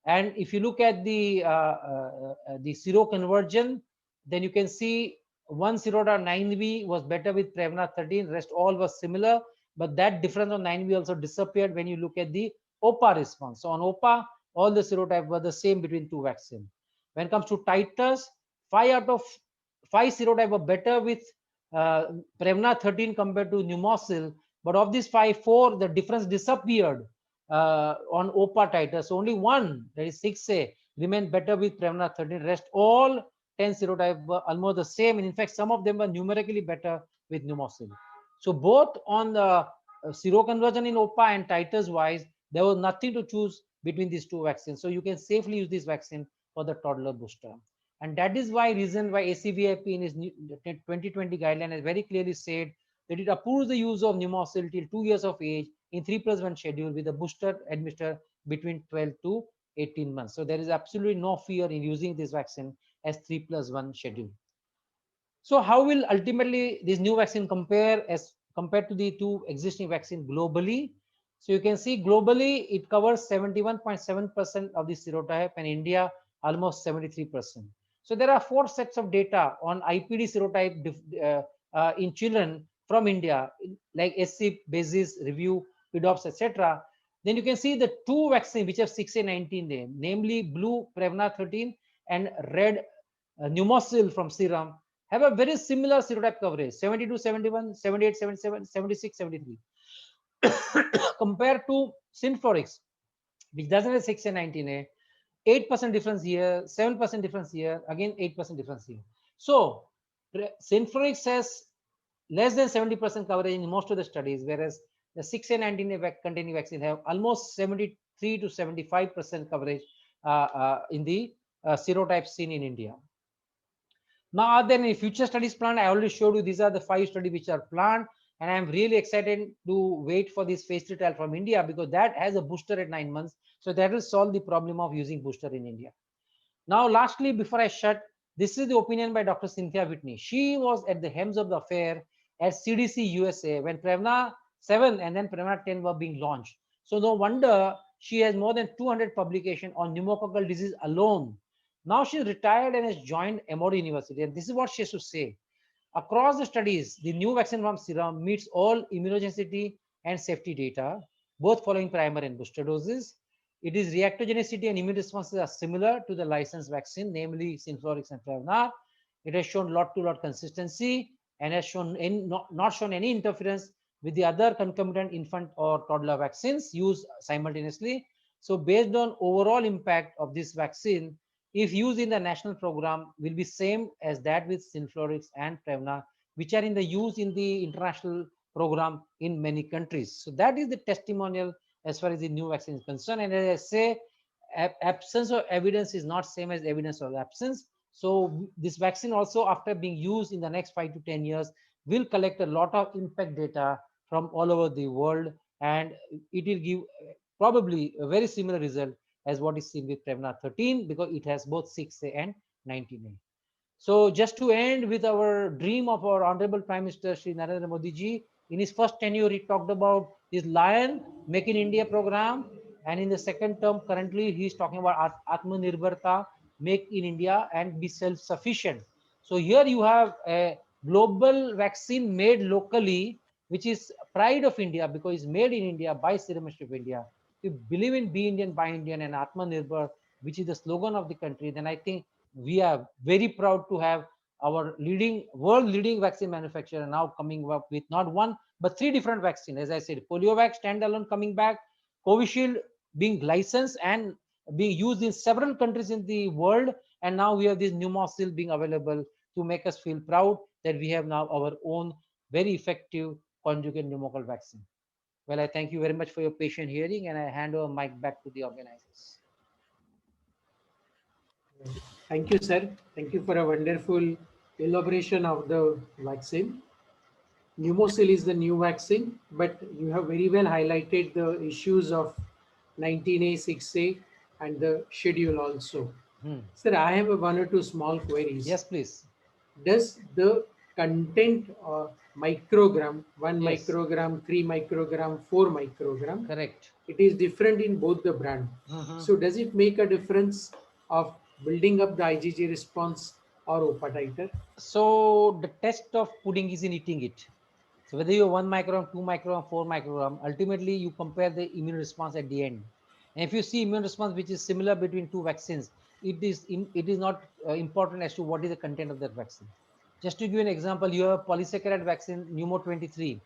And if you look at the seroconversion, then you can see 1 serotype 9V was better with Prevnar 13, rest all was similar, but that difference on 9V also disappeared when you look at the OPA response. So on OPA, all the serotypes were the same between two vaccines. When it comes to titers, 5 out of 5 serotypes were better with Prevnar 13 compared to Pneumocil, but of these 5, 4, the difference disappeared on OPA titers. So only one, that is 6A, remained better with Prevnar 13. Rest all 10 serotypes were almost the same. And in fact, some of them were numerically better with Pneumocil. So both on the seroconversion in OPA and titers wise, there was nothing to choose between these two vaccines. So you can safely use this vaccine for the toddler booster. And that is why reason why ACVIP in its 2020 guideline has very clearly said that it approves the use of Pneumocil till 2 years of age in 3+1 schedule with a booster administered between 12 to 18 months. So there is absolutely no fear in using this vaccine as 3+1 schedule. So how will ultimately this new vaccine compare as compared to the two existing vaccines globally? So you can see globally it covers 71.7% of the serotype, and India almost 73%. So there are 4 sets of data on IPD serotype in children from India, like SC basis review PDOPS, etc., then you can see the two vaccines which have 6A, 19A, namely blue Prevnar 13 and red Pneumosil from Serum, have a very similar serotype coverage, 72, 71, 78, 77, 76, 73, compared to Synflorix, which doesn't have 6A, 19A, 8% difference here, 7% difference here, again 8% difference here. So Synflorix has less than 70% coverage in most of the studies, whereas the 6A, 19A containing vaccine have almost 73 to 75% coverage in the serotypes seen in India. Now, are there any future studies planned? I already showed you these are the 5 studies which are planned, and I'm really excited to wait for this phase 3 trial from India, because that has a booster at 9 months. So that will solve the problem of using booster in India. Now, lastly, before I shut, this is the opinion by Dr. Cynthia Whitney. She was at the helms of the affair at CDC USA when Prevnar 7 and then Prevnar 10 were being launched. So no wonder she has more than 200 publications on pneumococcal disease alone. Now she's retired and has joined Emory University. And this is what she has to say. Across the studies, the new vaccine from Serum meets all immunogenicity and safety data, both following primary and booster doses. It is reactogenicity and immune responses are similar to the licensed vaccine, namely Synflorix and Prevnar. It has shown lot-to-lot consistency and has shown not shown any interference with the other concomitant infant or toddler vaccines used simultaneously. So based on overall impact of this vaccine, if used in the national program, will be same as that with Synflorix and Prevnar, which are in the use in the international program in many countries. So that is the testimonial as far as the new vaccine is concerned. And as I say, absence of evidence is not same as evidence of absence. So this vaccine also, after being used in the next 5 to 10 years, will collect a lot of impact data from all over the world, and it will give probably a very similar result as what is seen with Prevnar 13, because it has both 6A and 19A. So just to end with our dream of our Honorable Prime Minister Shri Narendra Modi ji, in his first tenure, he talked about his Lion Make in India program. And in the second term, currently, he's talking about Atmanirbharta, Make in India, and be self-sufficient. So here you have a global vaccine made locally, which is pride of India because it's made in India by Serum Institute of India. If you believe in Be Indian, Buy Indian and Atmanirbhar, which is the slogan of the country, then I think we are very proud to have our world leading vaccine manufacturer now coming up with not one, but 3 different vaccines. As I said, Poliovac standalone coming back, Covishield being licensed and being used in several countries in the world. And now we have this Pneumosil being available to make us feel proud that we have now our own very effective conjugate pneumococcal vaccine. Well, I thank you very much for your patient hearing, and I hand over mic back to the organizers. Thank you, sir. Thank you for a wonderful elaboration of the vaccine. Pneumosil is the new vaccine, but you have very well highlighted the issues of 19A, 6A, and the schedule also. Sir, I have 1 or 2 small queries. Yes, please. Does the content microgram, 1 Yes. microgram, 3 microgram, 4 microgram, Correct. it is different in both the brand. So does it make a difference of building up the IgG response or OPA titer? So the test of pudding is in eating it. So whether you're 1 microgram, 2 microgram, 4 microgram, ultimately you compare the immune response at the end. And if you see immune response which is similar between 2 vaccines, it is not important as to what is the content of that vaccine. Just to give you an example, you have polysaccharide vaccine Pneumo 23,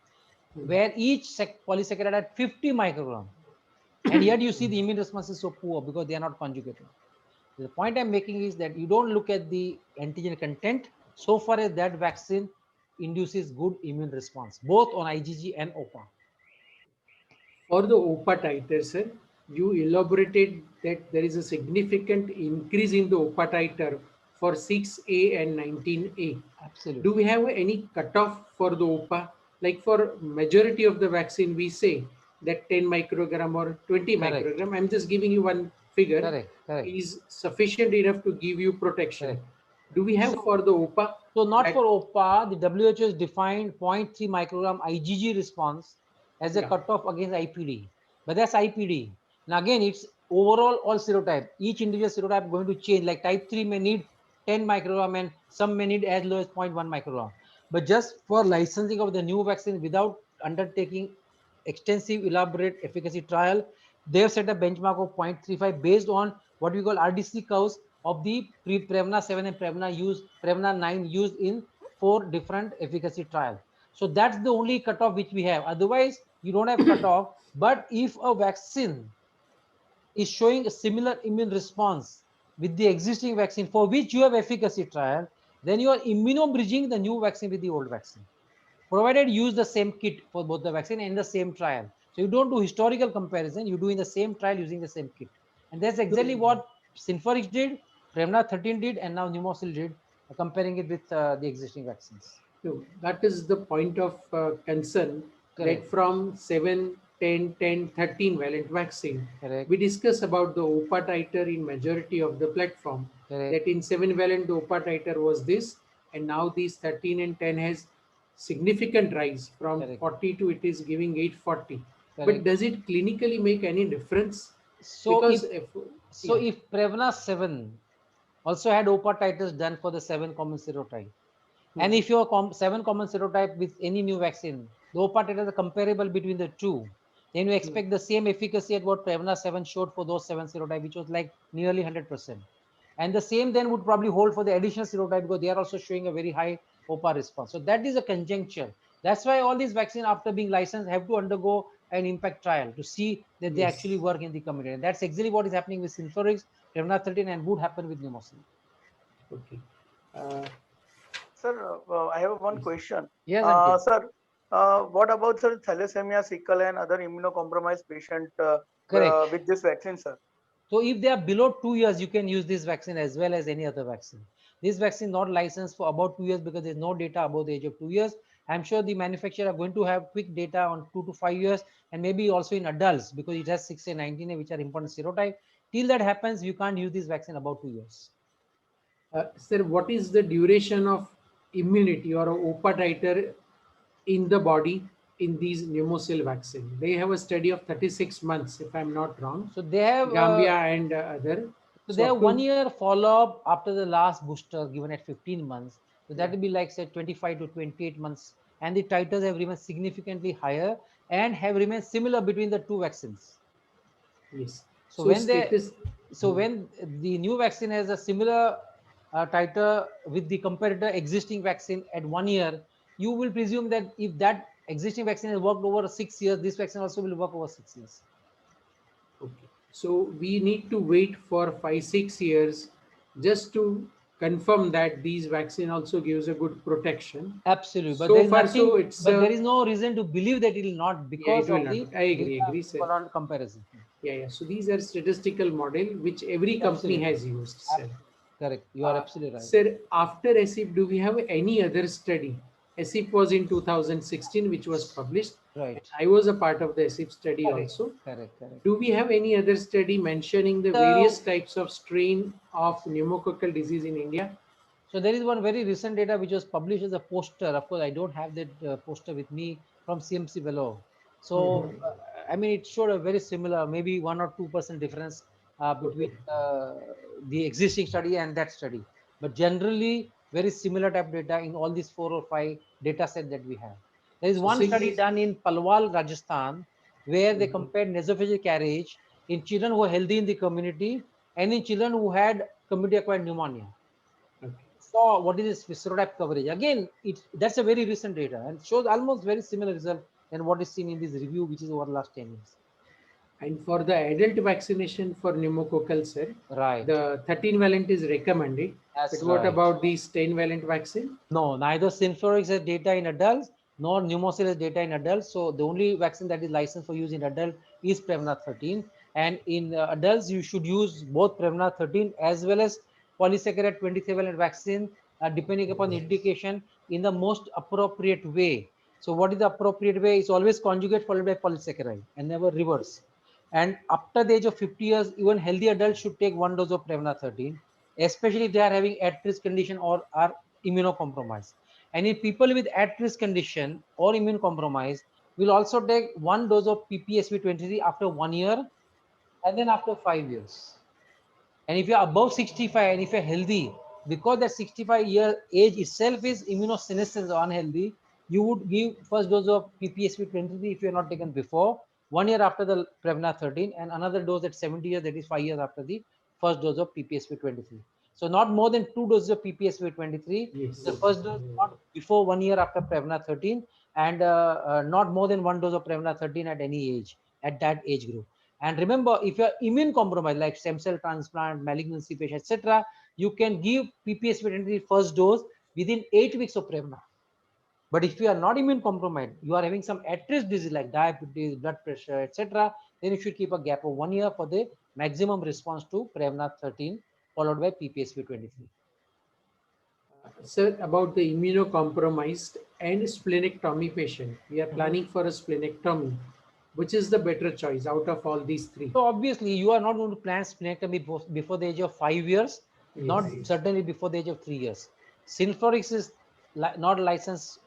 where each polysaccharide had 50 microgram, and yet you see the immune response is so poor because they are not conjugated. The point I'm making is that you don't look at the antigen content so far as that vaccine induces good immune response, both on IgG and OPA. For the OPA titer, sir, you elaborated that there is a significant increase in the OPA titer for 6A and 19A. Absolutely. Do we have any cutoff for the OPA? Like for majority of the vaccine, we say that 10 microgram or 20 Correct. microgram. I'm just giving you one figure. Correct. Is sufficient enough to give you protection. Correct. Do we have for the OPA? So not for OPA, the WHO has defined 0.3 microgram IgG response as a cutoff against IPD. But that's IPD. Now again, it's overall all serotype. Each individual serotype going to change. Like type 3 may need 10 microgram and some may need as low as 0.1 microgram. But just for licensing of the new vaccine without undertaking extensive, elaborate efficacy trial. They have set a benchmark of 0.35 based on what we call RDC curves of the Prevnar 7 and Prevnar 9 used in 4 different efficacy trials. So that's the only cutoff which we have. Otherwise, you don't have cutoff. But if a vaccine is showing a similar immune response with the existing vaccine for which you have efficacy trial, then you are immunobridging the new vaccine with the old vaccine, provided you use the same kit for both the vaccine and the same trial. So you don't do historical comparison, you do in the same trial using the same kit. And that's exactly what Synflorix did, Prevnar 13 did, and now Pneumosil did, comparing it with the existing vaccines. No, that is the point of concern. Correct. That from 7, 10, 10, 13 valent vaccine, Correct. we discuss about the OPA titer in majority of the platform. Correct. That in 7 valent, the OPA titer was this, and now these 13 and 10 has significant rise from Correct. 40 to it is giving 840. But Correct. does it clinically make any difference? So Because if Prevnar 7 also had OPA titers done for the 7 common serotype, and if your 7 common serotype with any new vaccine, the OPA titers are comparable between the two, then you expect the same efficacy at what Prevnar 7 showed for those 7 serotype, which was like nearly 100%. And the same then would probably hold for the additional serotype because they are also showing a very high OPA response. So that is a conjuncture. That's why all these vaccines, after being licensed, have to undergo an impact trial to see that they actually work in the community. And that's exactly what is happening with Synflorix, Prevnar 13, and would happen with Pneumosil. Okay. Sir, I have one question. Yes, Ankit. Sir, what about sir thalassemia, sickle, and other immunocompromised patient Correct. with this vaccine, sir? So if they are below 2 years, you can use this vaccine as well as any other vaccine. This vaccine not licensed for about 2 years because there's no data above the age of 2 years. I'm sure the manufacturer are going to have quick data on 2 to 5 years and maybe also in adults because it has 6 and 19, which are important serotype. Till that happens, you can't use this vaccine about 2 years. Sir, what is the duration of immunity or OPA titer in the body in these Pneumosil vaccine? They have a study of 36 months, if I'm not wrong. So they have Gambia and other. So they have 1 year follow-up after the last booster given at 15 months. So that will be like say 25 to 28 months. And the titers have remained significantly higher and have remained similar between the two vaccines. Yes. So when when the new vaccine has a similar titer with the comparator existing vaccine at 1 year, you will presume that if that existing vaccine has worked over 6 years, this vaccine also will work over 6 years. Okay. So we need to wait for 5-6 years just to confirm that these vaccine also gives a good protection. Absolutely, but So there is far, nothing. so it's There is no reason to believe that it will not because it will of not. the I agree, sir. prolonged comparison. Yeah. So these are statistical model which every company Absolutely. has used, sir. Correct. You are absolutely right. Sir, after ASIP, do we have any other study? ASIP was in 2016, which was published. Right. I was a part of the ASIP study also. Correct. Do we have any other study mentioning the various types of strain of pneumococcal disease in India? So there is one very recent data which was published as a poster. Of course, I don't have that poster with me from CMC Vellore. So I mean, it showed a very similar, maybe 1 or 2% difference between the existing study and that study. But generally, very similar type data in all these 4 or 5 data set that we have. There is one study done in Palwal, Rajasthan, where they compared nasopharyngeal carriage in children who were healthy in the community and in children who had community-acquired pneumonia. Saw what is this serotype coverage. Again, that's a very recent data and shows almost very similar result than what is seen in this review, which is over the last 10 years. And for the adult vaccination for pneumococcal, sir, right, the 13 valent is recommended. That's but what right. about these 10 valent vaccine? No, neither Synflorix has data in adults nor Pneumosil has data in adults. So the only vaccine that is licensed for use in adult is Prevnar 13. And in adults, you should use both Prevnar 13 as well as polysaccharide 27 vaccine, depending upon the indication, in the most appropriate way. So what is the appropriate way? It's always conjugate followed by polysaccharide and never reverse. And after the age of 50 years, even healthy adults should take 1 dose of Prevnar 13, especially if they are having at-risk condition or are immunocompromised. And in people with at-risk condition or immune compromise, will also take 1 dose of PPSV 23 after 1 year and then after 5 years. And if you're above 65 and if you're healthy, because that 65-year age itself is immunosenescence or unhealthy, you would give first dose of PPSP 23 if you are not taken before, 1 year after the Prevnar 13, and another dose at 70 years, that is 5 years after the first dose of PPSP 23. So not more than 2 doses of PPSP 23. Yes. The first dose not before 1 year after Prevnar 13, and not more than 1 dose of Prevnar 13 at any age, at that age group. And remember, if you are immune compromised, like stem cell transplant, malignancy patient, etc., you can give PPSP 23 first dose within 8 weeks of Prevnar. But if you are not immune compromised, you are having some at-risk disease like diabetes, blood pressure, etc., then you should keep a gap of 1 year for the maximum response to Prevnar 13, followed by PPSP 23. Sir, about the immunocompromised and splenectomy patient, we are planning for a splenectomy. Which is the better choice out of all these three? So obviously, you are not going to plan splenectomy before the age of 5 years, not Yes. certainly before the age of 3 years. Synflorix is not licensed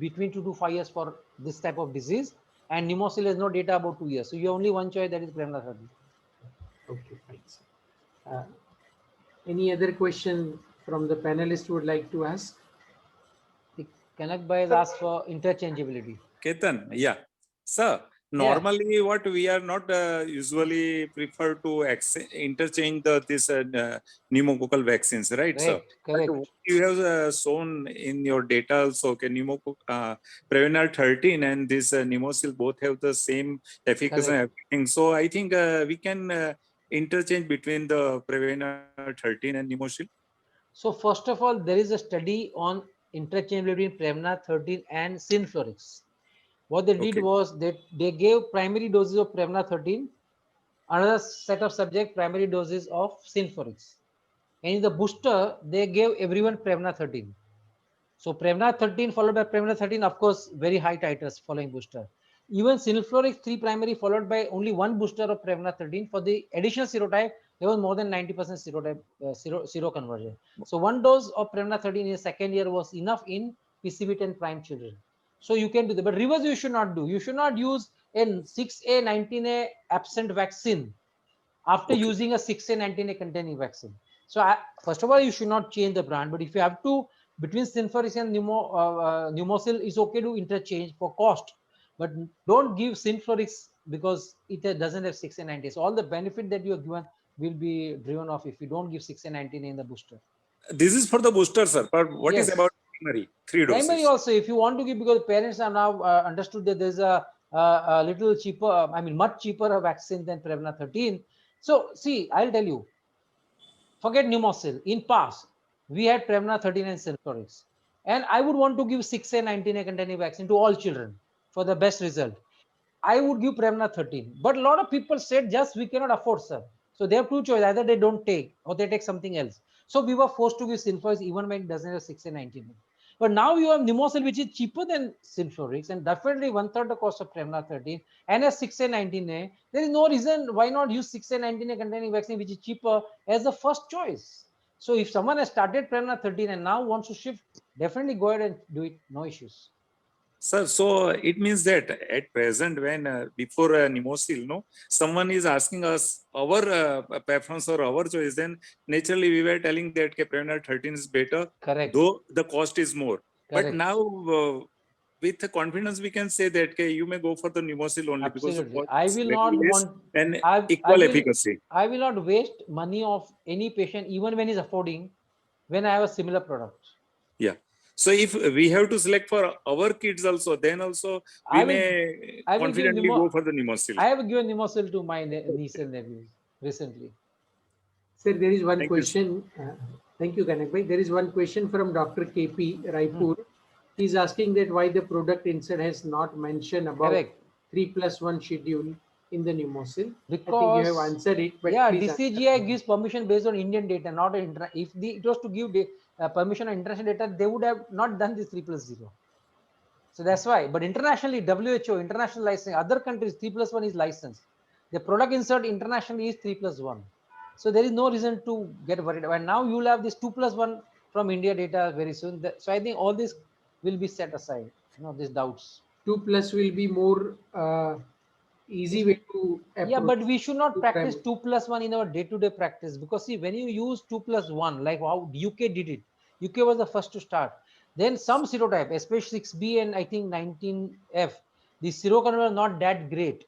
between 2 to 5 years for this type of disease, and Pneumocil has no data about 2 years. So you have only one choice, that is Prevnar 13. Okay, fine, sir. Any other question from the panelists would like to ask? Kanak Bhai has asked for interchangeability. Ketan, yeah. Sir, normally what we are not usually prefer to interchange this pneumococcal vaccines, right, sir? Correct. But what you have shown in your data also, Prevnar 13 and this Pneumocil both have the same efficacy and everything. So I think we can interchange between the Prevnar 13 and Pneumocil. So first of all, there is a study on interchangeability between Prevnar 13 and Synflorix. What they did was they gave primary doses of Prevnar 13, another set of subject primary doses of Synflorix. And in the booster, they gave everyone Prevnar 13. So Prevnar 13 followed by Prevnar 13, of course, very high titers following booster. Even Synflorix 3 primary followed by only one booster of Prevnar 13. For the additional serotype, there was more than 90% serotype seroconversion. So one dose of Prevnar 13 in the second year was enough in PCV10 prime children. So you can do that, but reverse you should not do. You should not use a 6A, 19A absent vaccine after using a 6A, 19A containing vaccine. So first of all, you should not change the brand, but if you have to, between Synflorix and Pneumocil, it's okay to interchange for cost, but don't give Synflorix because it doesn't have 6A, 19A. So all the benefit that you are given will be driven off if you don't give 6A, 19A in the booster. This is for the booster, sir. But what is about primary? 3 doses. Primary also, if you want to give, because parents are now understood that there's a little cheaper, I mean, much cheaper vaccine than Prevnar 13. So see, I'll tell you, forget Pneumocil. In past, we had Prevnar 13 and Synflorix. And I would want to give 6A, 19A containing vaccine to all children for the best result. I would give Prevnar 13. But a lot of people said, just we cannot afford, sir. So they have two choices. Either they don't take or they take something else. So we were forced to give Synflorix even when it doesn't have 6A, 19A. But now you have Pneumocil, which is cheaper than Synflorix and definitely 1/3 the cost of Prevnar 13 and a 6A, 19A. There is no reason why not use 6A, 19A containing vaccine, which is cheaper, as the first choice. So if someone has started Prevnar 13 and now wants to shift, definitely go ahead and do it. No issues. Sir, so it means that at present, when before Pneumocil, no, someone is asking us our preference or our choice, then naturally we were telling that Prevnar 13 is better, Correct. Though the cost is more. Correct. But now with confidence we can say that you may go for the Pneumocil only. Absolutely. Because I will not want and equal efficacy. I will not waste money of any patient, even when he's affording, when I have a similar product. Yeah. So if we have to select for our kids also, then also we may confidently go for the Pneumocil. I have given Pneumocil to my niece and nephews recently. Sir, there is one question. Thank you, Kanak Bhai. There is one question from Dr. KP Raipur. He's asking that why the product insert has not mentioned about 3+1 schedule in the Pneumocil. Because I think you have answered it. But yeah, DCGI gives permission based on Indian data, not if it was to give permission on international data, they would have not done this 3+0. So that's why. But internationally, WHO, international licensing, other countries, 3+1 is licensed. The product insert internationally is 3+1. So there is no reason to get worried. And now you will have this 2+1 from India data very soon. So I think all this will be set aside, these doubts. 2+ will be more easy way to approach. Yeah, but we should not practice 2+1 in our day-to-day practice, because see, when you use 2+1, like how UK did it, UK was the first to start. Then some serotype, especially 6B and I think 19F, the seroconversion are not that great.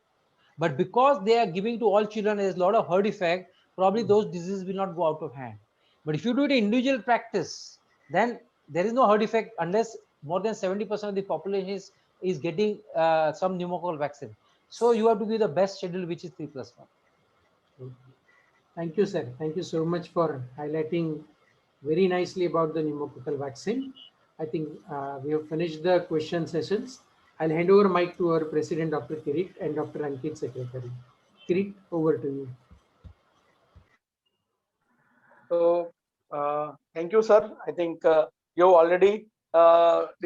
But because they are giving to all children, there's a lot of herd effect, probably those diseases will not go out of hand. But if you do it in individual practice, then there is no herd effect unless more than 70% of the population is getting some pneumococcal vaccine. So you have to give the best schedule, which is 3+1. Thank you, sir. Thank you so much for highlighting very nicely about the pneumococcal vaccine. I think we have finished the question sessions. I'll hand over mic to our president, Dr. Kirit, and Dr. Ankit, secretary. Kirit, over to you. So, thank you, sir. I think you already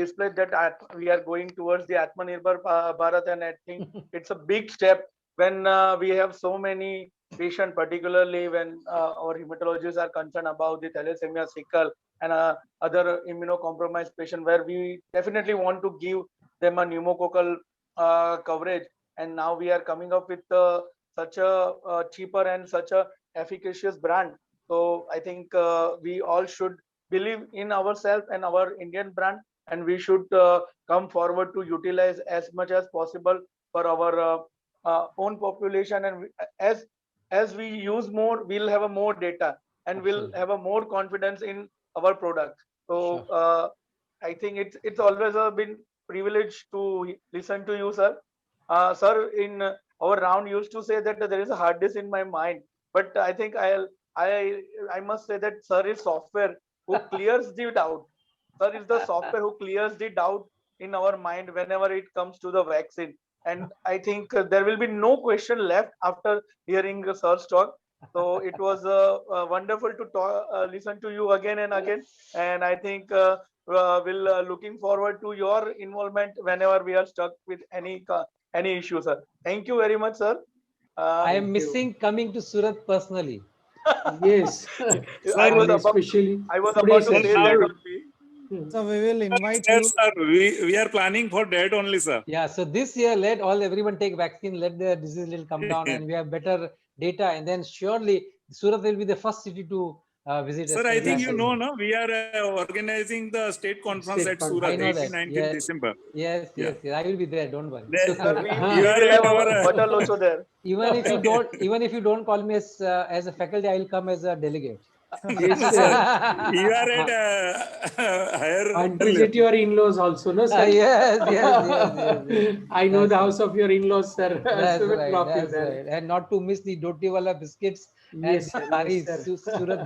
displayed that we are going towards the Atmanirbhar Bharat, and I think it's a big step when we have so many patients, particularly when our hematologists are concerned about the thalassemia, sickle, and other immunocompromised patients, where we definitely want to give them a pneumococcal coverage. And now we are coming up with such a cheaper and such a efficacious brand. So I think we all should believe in ourselves and our Indian brand, and we should come forward to utilize as much as possible for our own population. And as we use more, we'll have a more data, and we'll Absolutely. have a more confidence in our product. So Sure. I think it's always been privilege to listen to you, sir. Sir, in our round used to say that there is a hard disk in my mind, but I think I must say that sir is software who clears the doubt. Sir is the software who clears the doubt in our mind whenever it comes to the vaccine. And I think there will be no question left after hearing sir's talk. So it was wonderful to talk, listen to you again and again. And I think we'll looking forward to your involvement whenever we are stuck with any issue, sir. Thank you very much, sir. I am Thank you. missing coming to Surat personally. Yes. I was about especially to today say session. that Now- only. So we will invite Yes, you. sir. We are planning for that only, sir. Yeah, so this year let everyone take vaccine, let the disease little come down, and we have better data, and then surely Surat will be the first city to visit. Sir, as I far as think I'm you concerned. know, no, we are organizing the state conference State at conference. Surat, I know 18, that. 19 Yes, December. yes, Yeah. yes, yes. I will be there. Don't worry. There- Sir, we You are will at have our, our Batal also there. Even if you don't, call me as a faculty, I will come as a delegate. Yes, No, sir. You are at higher and level. visit your in-laws also, no, sir? Yes. I know That's the right. house of your in-laws, sir. That's So we'll right. drop you That's there. right. And not to miss the Doti Wala biscuits and Yes, the sir. Sari Yes, sir. Surat